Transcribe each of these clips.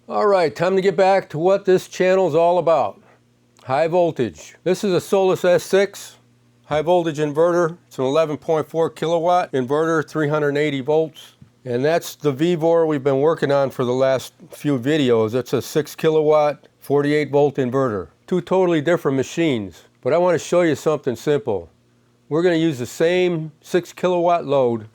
Alright, time to get back to what this channel is all about. High voltage. This is a Solis S6 high voltage inverter. It's an 11.4 kilowatt inverter, 380 volts. And that's the Vevor we've been working on for the last few videos. It's a 6 kilowatt, 48 volt inverter. Two totally different machines. But I want to show you something simple. We're going to use the same 6 kilowatt load,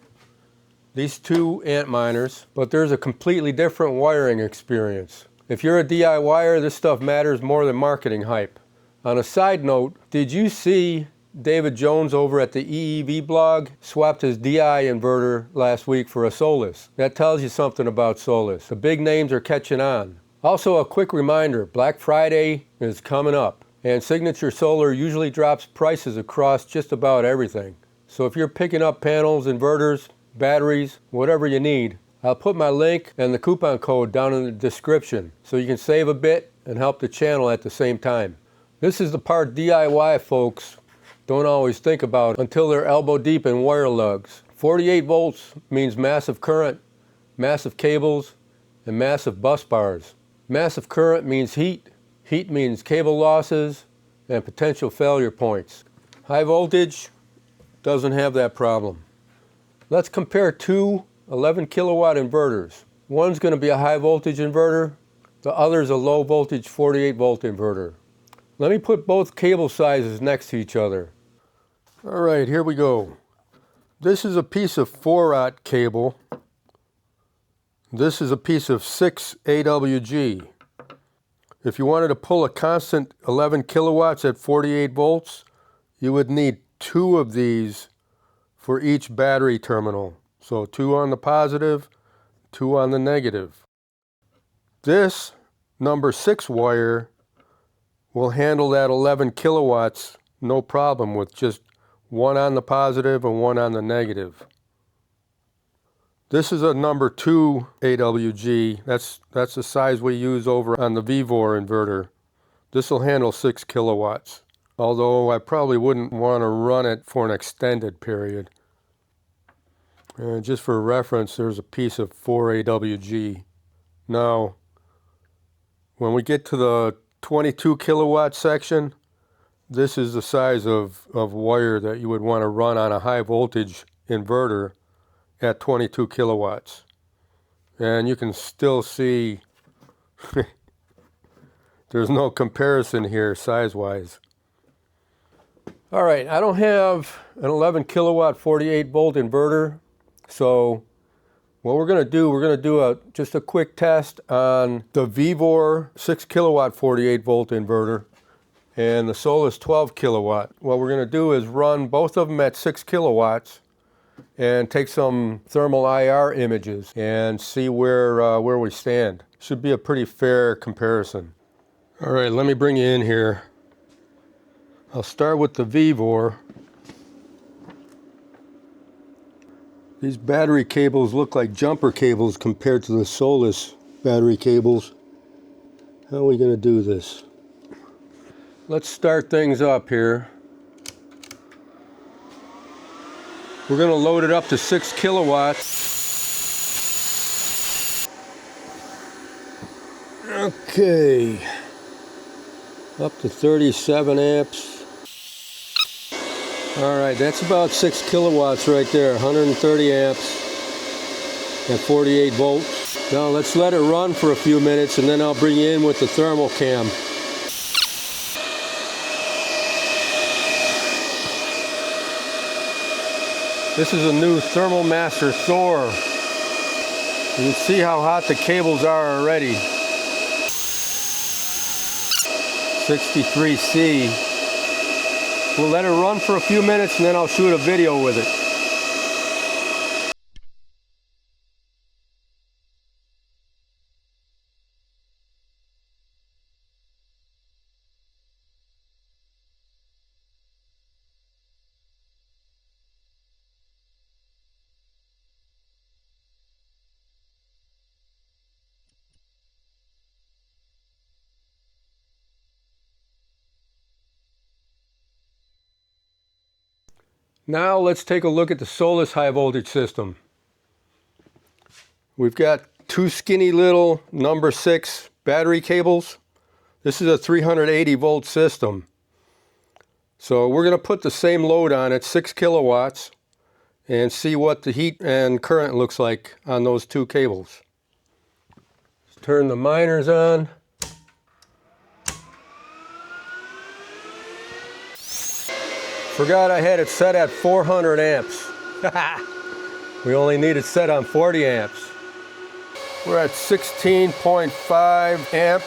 these two ant miners, but there's a completely different wiring experience. If you're a DIYer, this stuff matters more than marketing hype. On a side note, did you see David Jones over at the EEV blog swapped his DI inverter last week for a Solis? That tells you something about Solis. The big names are catching on. Also, a quick reminder, Black Friday is coming up, and Signature Solar usually drops prices across just about everything. So if you're picking up panels, inverters, batteries, whatever you need, I'll put my link and the coupon code down in the description so you can save a bit and help the channel at the same time. This is the part DIY folks don't always think about until they're elbow deep in wire lugs. 48 volts means massive current, massive cables, and massive bus bars. Massive current means heat. Heat means cable losses and potential failure points. High voltage doesn't have that problem. Let's compare two 11 kilowatt inverters. One's going to be a high voltage inverter, the other's a low voltage 48 volt inverter. Let me put both cable sizes next to each other. Alright, here we go. This is a piece of 4-aught cable. This is a piece of 6 AWG. If you wanted to pull a constant 11 kilowatts at 48 volts, you would need two of these for each battery terminal. So 2 on the positive, 2 on the negative. This number 6 wire will handle that 11 kilowatts no problem with just 1 on the positive and 1 on the negative. This is a number 2 AWG. That's the size we use over on the Vevor inverter. This will handle 6 kilowatts. Although I probably wouldn't want to run it for an extended period. And just for reference, there's a piece of 4 AWG. Now, when we get to the 22 kilowatt section, this is the size of wire that you would want to run on a high voltage inverter at 22 kilowatts. And you can still see there's no comparison here size-wise. All right, I don't have an 11 kilowatt 48 volt inverter, so what we're going to do just a quick test on the Vevor 6 kilowatt 48 volt inverter and the Solis 12 kilowatt. What we're going to do is run both of them at 6 kilowatts and take some thermal IR images and see where we stand. Should be a pretty fair comparison. All right, let me bring you in here. I'll start with the Vevor. These battery cables look like jumper cables compared to the Solis battery cables. How are we going to do this? Let's start things up here. We're going to load it up to 6 kilowatts. Okay. Up to 37 amps. Alright, that's about 6 kilowatts right there, 130 amps at 48 volts. Now let's let it run for a few minutes and then I'll bring you in with the thermal cam. This is a new Thermal Master Thor. You can see how hot the cables are already. 63C. We'll let it run for a few minutes and then I'll shoot a video with it. Now let's take a look at the Solis high voltage system. We've got two skinny little number 6 battery cables. This is a 380 volt system. So we're going to put the same load on it, 6 kilowatts, and see what the heat and current looks like on those two cables. Let's turn the miners on. Forgot I had it set at 400 amps. We only need it set on 40 amps. We're at 16.5 amps,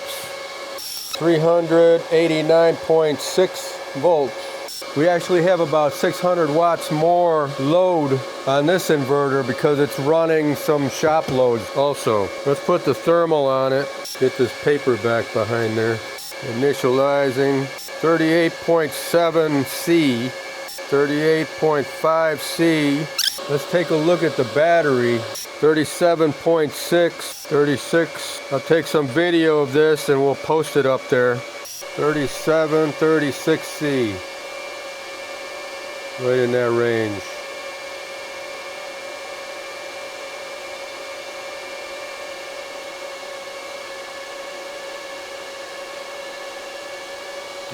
389.6 volts. We actually have about 600 watts more load on this inverter because it's running some shop loads also. Let's put the thermal on it. Get this paper back behind there. Initializing 38.7 C, 38.5 C. Let's take a look at the battery. 37.6, 36. I'll take some video of this and we'll post it up there. 37, 36 C. Right in that range.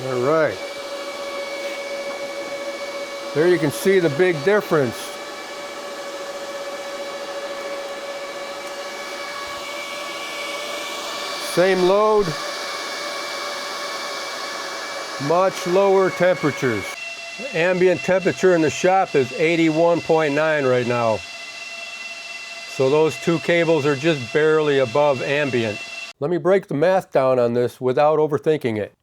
All right. There you can see the big difference. Same load, much lower temperatures. The ambient temperature in the shop is 81.9 right now. So those two cables are just barely above ambient. Let me break the math down on this without overthinking it.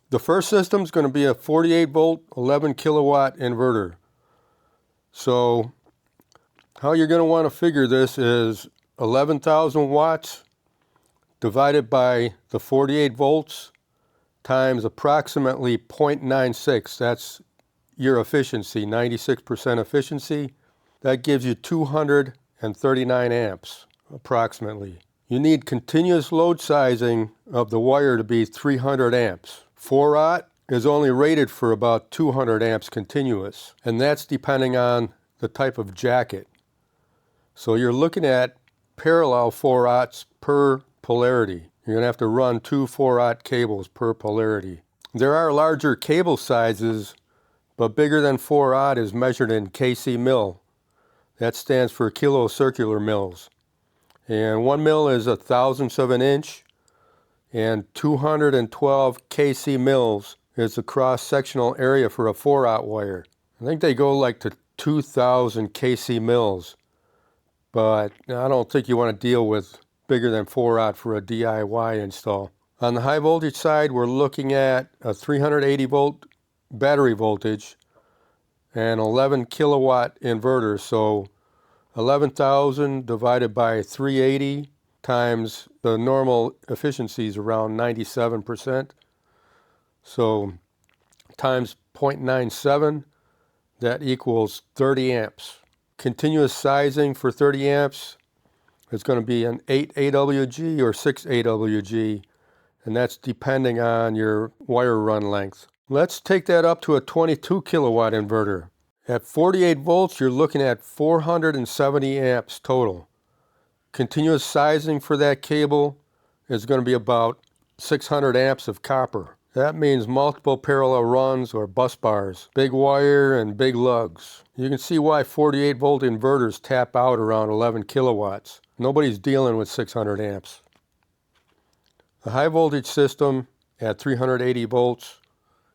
The first system is going to be a 48 volt, 11 kilowatt inverter. So how you're going to want to figure this is 11,000 watts divided by the 48 volts times approximately 0.96. That's your efficiency, 96% efficiency. That gives you 239 amps approximately. You need continuous load sizing of the wire to be 300 amps. 4-aught is only rated for about 200 amps continuous, and that's depending on the type of jacket. So you're looking at parallel 4-aughts per polarity. You're going to have to run 2 4-aught cables per polarity. There are larger cable sizes, but bigger than 4-aught is measured in kc mil. That stands for kilo circular mils. And 1 mil is 1/1000th of an inch, and 212 kc mils is the cross-sectional area for a 4-aught wire. I think they go like to 2000 kc mils, but I don't think you want to deal with bigger than 4-aught for a DIY install. On the high voltage side, we're looking at a 380 volt battery voltage and 11 kilowatt inverter. So 11,000 divided by 380 times the normal efficiency is around 97%. So times 0.97, that equals 30 amps. Continuous sizing for 30 amps, it's going to be an 8 AWG or 6 AWG, and that's depending on your wire run length. Let's take that up to a 22 kilowatt inverter. At 48 volts, you're looking at 470 amps total. Continuous sizing for that cable is going to be about 600 amps of copper. That means multiple parallel runs or bus bars, big wire and big lugs. You can see why 48 volt inverters tap out around 11 kilowatts. Nobody's dealing with 600 amps. The high voltage system at 380 volts,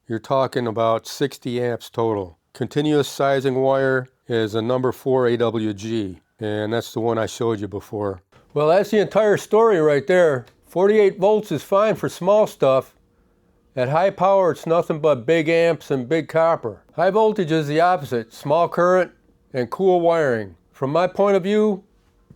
you're talking about 60 amps total. Continuous sizing wire is a number 4 AWG, and that's the one I showed you before. Well, that's the entire story right there. 48 volts is fine for small stuff. At high power, it's nothing but big amps and big copper. High voltage is the opposite, small current and cool wiring. From my point of view,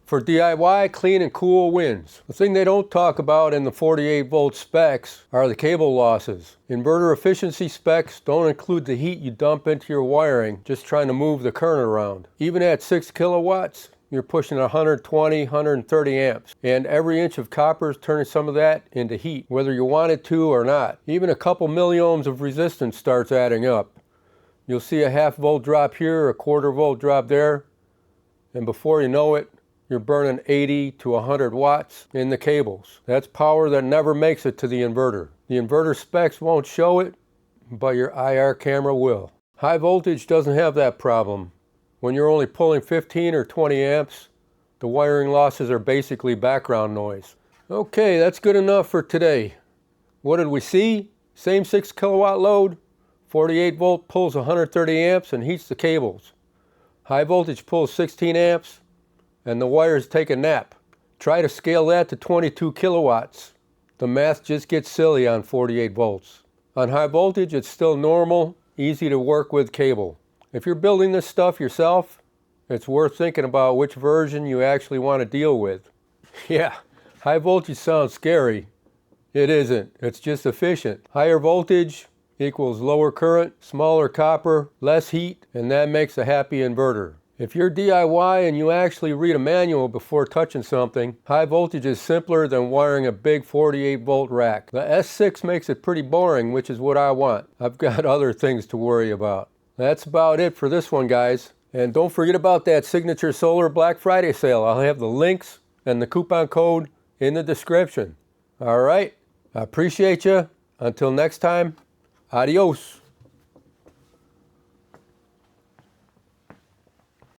for DIY, clean and cool wins. The thing they don't talk about in the 48 volt specs are the cable losses. Inverter efficiency specs don't include the heat you dump into your wiring just trying to move the current around. Even at 6 kilowatts, you're pushing 120, 130 amps. And every inch of copper is turning some of that into heat, whether you want it to or not. Even a couple milliohms of resistance starts adding up. You'll see a 0.5 volt drop here, a 1/4 volt drop there, and before you know it, you're burning 80 to 100 watts in the cables. That's power that never makes it to the inverter. The inverter specs won't show it, but your IR camera will. High voltage doesn't have that problem. When you're only pulling 15 or 20 amps, the wiring losses are basically background noise. Okay, that's good enough for today. What did we see? Same 6 kilowatt load, 48 volt pulls 130 amps and heats the cables. High voltage pulls 16 amps and the wires take a nap. Try to scale that to 22 kilowatts. The math just gets silly on 48 volts. On high voltage, it's still normal, easy to work with cable. If you're building this stuff yourself, it's worth thinking about which version you actually want to deal with. Yeah, high voltage sounds scary. It isn't, it's just efficient. Higher voltage equals lower current, smaller copper, less heat, and that makes a happy inverter. If you're DIY and you actually read a manual before touching something, high voltage is simpler than wiring a big 48 volt rack. The S6 makes it pretty boring, which is what I want. I've got other things to worry about. That's about it for this one, guys. And don't forget about that Signature Solar Black Friday sale. I'll have the links and the coupon code in the description. All right, I appreciate you. Until next time, adios.